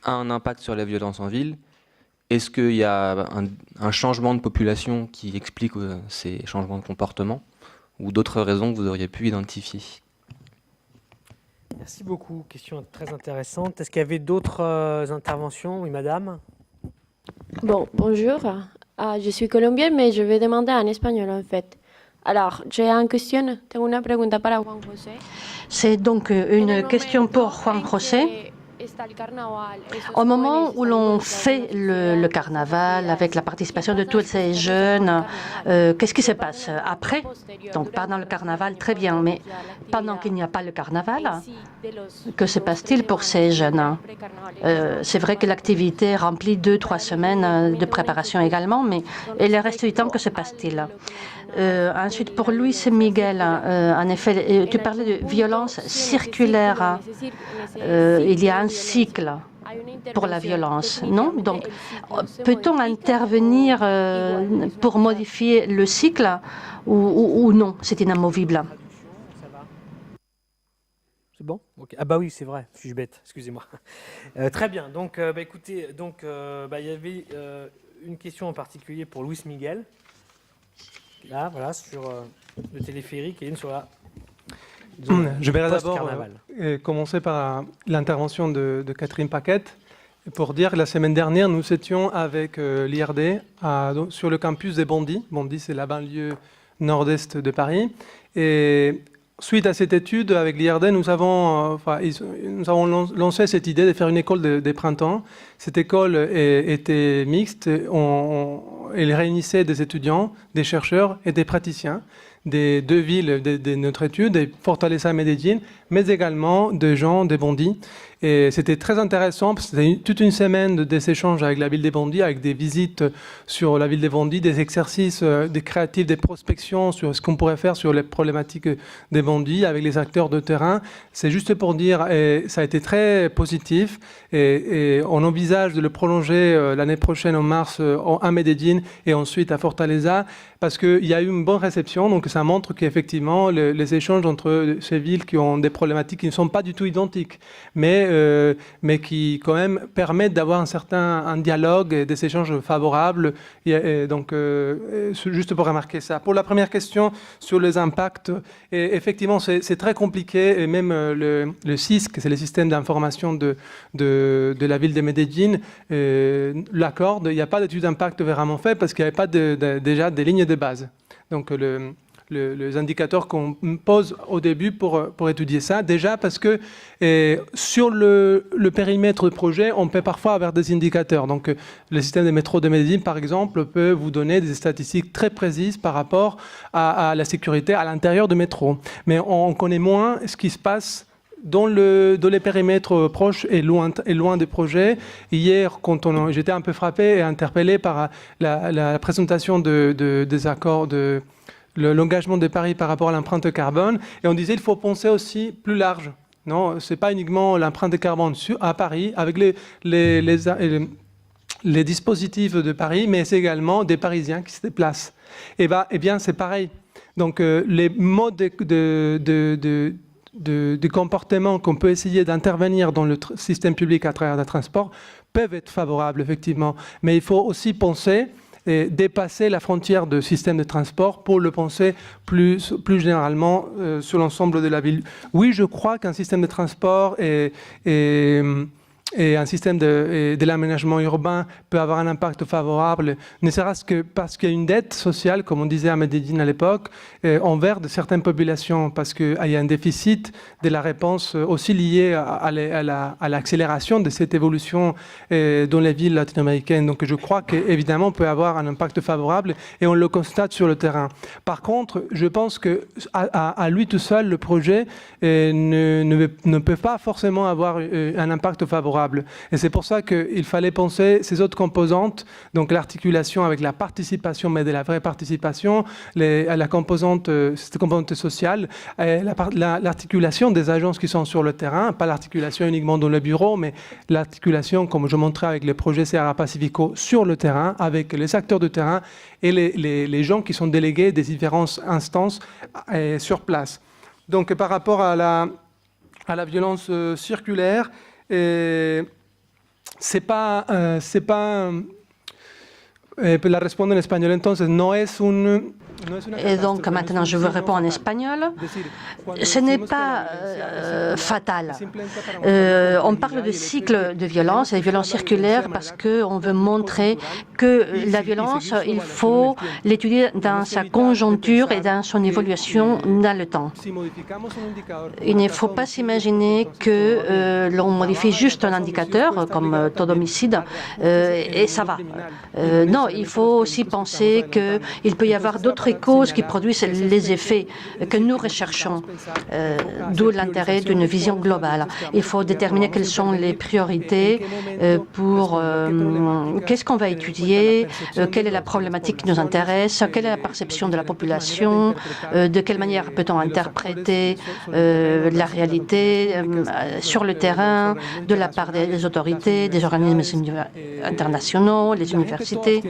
a un impact sur la violence en ville? Est-ce qu'il y a un changement de population qui explique ces changements de comportement ou d'autres raisons que vous auriez pu identifier? Merci beaucoup. Question très intéressante. Est-ce qu'il y avait d'autres interventions? Oui, madame. Bon, bonjour. Je suis colombienne, mais je vais demander en espagnol en fait. Alors, j'ai une question. Tengo una pregunta para Juan José. C'est donc une question pour Juan José. Au moment où l'on fait le carnaval avec la participation de tous ces jeunes, qu'est-ce qui se passe après? Donc pendant le carnaval, très bien, mais pendant qu'il n'y a pas le carnaval, que se passe-t-il pour ces jeunes? C'est vrai que l'activité remplit 2-3 semaines de préparation également, mais et le reste du temps, que se passe-t-il? Ensuite, pour Luis Miguel, en effet, tu parlais de violence circulaire. Il y a un cycle pour la violence, non? Donc, peut-on intervenir pour modifier le cycle ou non? C'est inamovible. C'est bon? Okay. Ah bah oui, c'est vrai, suis-je bête, excusez-moi. Très bien, donc écoutez, il y avait une question en particulier pour Luis Miguel. Là, voilà, sur le téléphérique et une sur la... Je vais d'abord commencer par l'intervention de Catherine Paquette pour dire que la semaine dernière, nous étions avec l'IRD sur le campus des Bondy. Bondy, c'est la banlieue nord-est de Paris. Et suite à cette étude, avec l'IRD, nous avons lancé cette idée de faire une école des printemps. Cette école était mixte. Elle réunissait des étudiants, des chercheurs et des praticiens des deux villes de notre étude, de Fortaleza et Medellín, mais également des gens des Bondy. Et c'était très intéressant, parce que c'était toute une semaine des échanges avec la ville des Bondy, avec des visites sur la ville des Bondy, des exercices des créatifs, des prospections sur ce qu'on pourrait faire sur les problématiques des Bondy avec les acteurs de terrain. C'est juste pour dire, et ça a été très positif, et on envisage de le prolonger l'année prochaine en mars à Medellín et ensuite à Fortaleza, parce qu'il y a eu une bonne réception, donc ça montre qu'effectivement les échanges entre ces villes qui ont des problématiques qui ne sont pas du tout identiques, mais qui quand même permettent d'avoir un dialogue et des échanges favorables. Et donc, juste pour remarquer ça. Pour la première question sur les impacts, effectivement, c'est très compliqué, et même le SISC, c'est le système d'information de la ville de Medellín, l'accorde. Il n'y a pas d'étude d'impact vraiment faite parce qu'il n'y avait pas déjà des lignes de base. Donc, les indicateurs qu'on pose au début pour étudier ça, déjà parce que sur le périmètre de projet, on peut parfois avoir des indicateurs. Donc, le système de métro de Medellín, par exemple, peut vous donner des statistiques très précises par rapport à la sécurité à l'intérieur du métro. Mais on connaît moins ce qui se passe dans les périmètres proches et loin des projets. Hier, j'étais un peu frappé et interpellé par la présentation des accords de l'engagement de Paris par rapport à l'empreinte carbone. Et on disait qu'il faut penser aussi plus large. Non, ce n'est pas uniquement l'empreinte carbone à Paris, avec les dispositifs de Paris, mais c'est également des Parisiens qui se déplacent. Eh bien, c'est pareil. Donc, les modes de comportement qu'on peut essayer d'intervenir dans le système public à travers le transport peuvent être favorables, effectivement. Mais il faut aussi penser dépasser la frontière de système de transport pour le penser plus généralement sur l'ensemble de la ville. Oui, je crois qu'un système de transport et un système de l'aménagement urbain peut avoir un impact favorable, ne serait-ce que parce qu'il y a une dette sociale, comme on disait à Medellín à l'époque, envers de certaines populations, parce qu'il y a un déficit de la réponse aussi lié à l'accélération de cette évolution dans les villes latino-américaines. Donc je crois qu'évidemment, on peut avoir un impact favorable et on le constate sur le terrain. Par contre, je pense qu'à lui tout seul, le projet ne peut pas forcément avoir un impact favorable. Et c'est pour ça qu'il fallait penser ces autres composantes, donc l'articulation avec la participation, mais de la vraie participation, cette composante sociale, l'articulation des agences qui sont sur le terrain, pas l'articulation uniquement dans le bureau, mais l'articulation, comme je montrais avec le projet Sierra Pacifico, sur le terrain, avec les acteurs de terrain et les gens qui sont délégués des différentes instances sur place. Donc par rapport à la violence circulaire, c'est pas la respondo en español, entonces no es un. Et donc maintenant je vous réponds en espagnol. Ce n'est pas fatal. On parle de cycle de violence et de violence circulaire parce qu'on veut montrer que la violence, il faut l'étudier dans sa conjoncture et dans son évolution dans le temps. Il ne faut pas s'imaginer que l'on modifie juste un indicateur comme taux d'homicide et ça va. Non, il faut aussi penser qu'il peut y avoir d'autres causes qui produisent les effets que nous recherchons, d'où l'intérêt d'une vision globale. Il faut déterminer quelles sont les priorités pour qu'est-ce qu'on va étudier, quelle est la problématique qui nous intéresse, quelle est la perception de la population, de quelle manière peut-on interpréter la réalité sur le terrain, de la part des autorités, des organismes internationaux, les universités.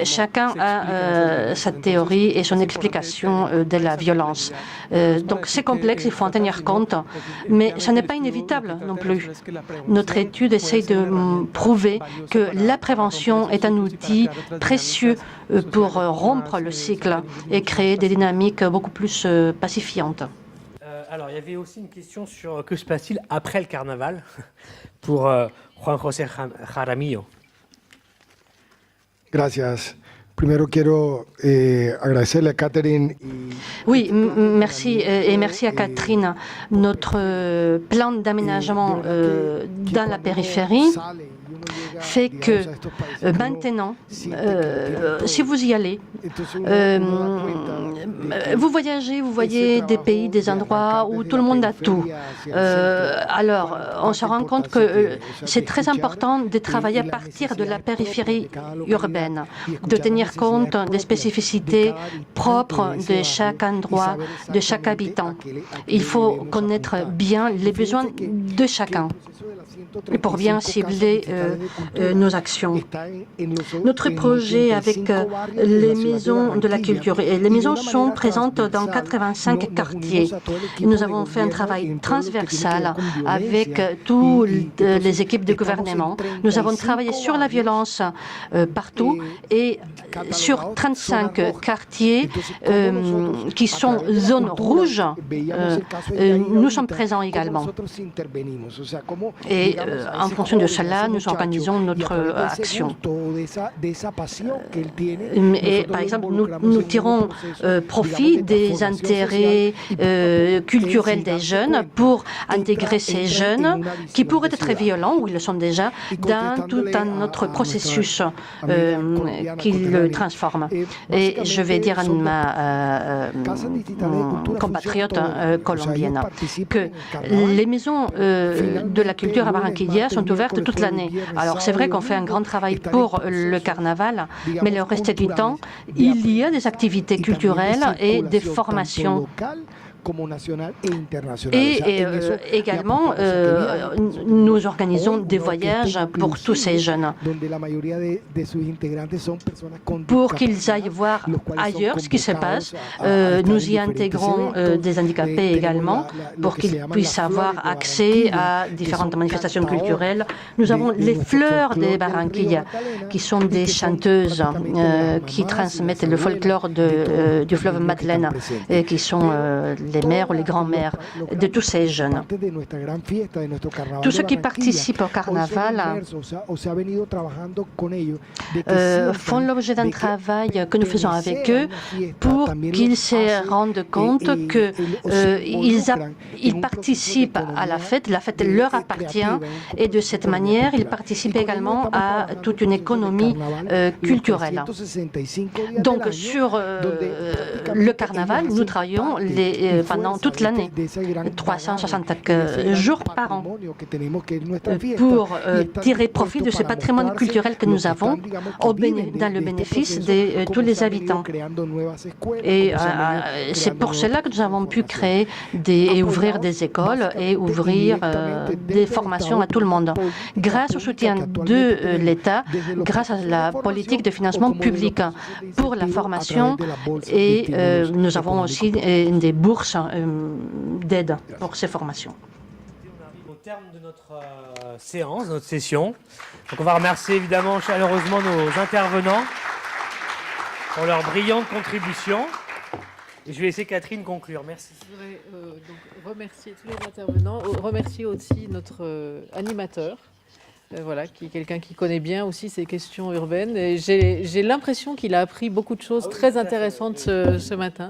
Chacun a sa théorie et son explication de la violence. Donc c'est complexe, il faut en tenir compte, mais ce n'est pas inévitable non plus. Notre étude essaye de prouver que la prévention est un outil précieux pour rompre le cycle et créer des dynamiques beaucoup plus pacifiantes. Alors, il y avait aussi une question sur que se passe-t-il après le carnaval pour Juan José Jaramillo. Gracias. Primero quiero agradecerle a Catherine. Oui, merci et merci à Catherine. Notre plan d'aménagement dans la périphérie fait que maintenant, si vous y allez, vous voyagez, vous voyez des pays, des endroits où tout le monde a tout. Alors, on se rend compte que c'est très important de travailler à partir de la périphérie urbaine, de tenir compte des spécificités propres de chaque endroit, de chaque habitant. Il faut connaître bien les besoins de chacun pour bien cibler nos actions. Notre projet avec les maisons de la culture, et les maisons sont présentes dans 85 quartiers. Nous avons fait un travail transversal avec toutes les équipes de gouvernement. Nous avons travaillé sur la violence partout et sur 35 quartiers qui sont zones rouges, nous sommes présents également. Et en fonction de cela, nous organisons notre action. Et par exemple, nous tirons profit des intérêts culturels des jeunes pour intégrer ces jeunes qui pourraient être violents, ou ils le sont déjà, dans tout un autre processus qui le transforme. Et je vais dire à ma compatriote colombienne que les maisons de la culture à Barranquilla sont ouvertes toute l'année. Alors c'est vrai qu'on fait un grand travail pour le carnaval, mais le reste du temps, il y a des activités culturelles et des formations Et également, nous organisons des voyages pour tous ces jeunes, pour qu'ils aillent voir ailleurs ce qui se passe. Nous y intégrons des handicapés également, pour qu'ils puissent avoir accès à différentes manifestations culturelles. Nous avons les Fleurs de Barranquilla, qui sont des chanteuses qui transmettent le folklore du fleuve Madeleine, et qui sont les mères ou les grands-mères de tous ces jeunes. Tous ceux qui participent au carnaval font l'objet d'un travail que nous faisons avec eux pour qu'ils se rendent compte qu'ils participent à la fête leur appartient, et de cette manière, ils participent également à toute une économie culturelle. Donc, sur le carnaval, nous travaillons pendant toute l'année, 365 jours par an, pour tirer profit de ce patrimoine culturel que nous avons dans le bénéfice de tous les habitants. Et c'est pour cela que nous avons pu créer et ouvrir des écoles et ouvrir des formations à tout le monde. Grâce au soutien de l'État, grâce à la politique de financement public pour la formation, et nous avons aussi des bourses d'aide pour ces formations. On arrive au terme de notre séance, de notre session. Donc on va remercier évidemment chaleureusement nos intervenants pour leur brillante contribution. Et je vais laisser Catherine conclure. Merci. Je voudrais donc remercier tous les intervenants, remercier aussi notre animateur, qui est quelqu'un qui connaît bien aussi ces questions urbaines. Et j'ai l'impression qu'il a appris beaucoup de choses très intéressantes ce matin.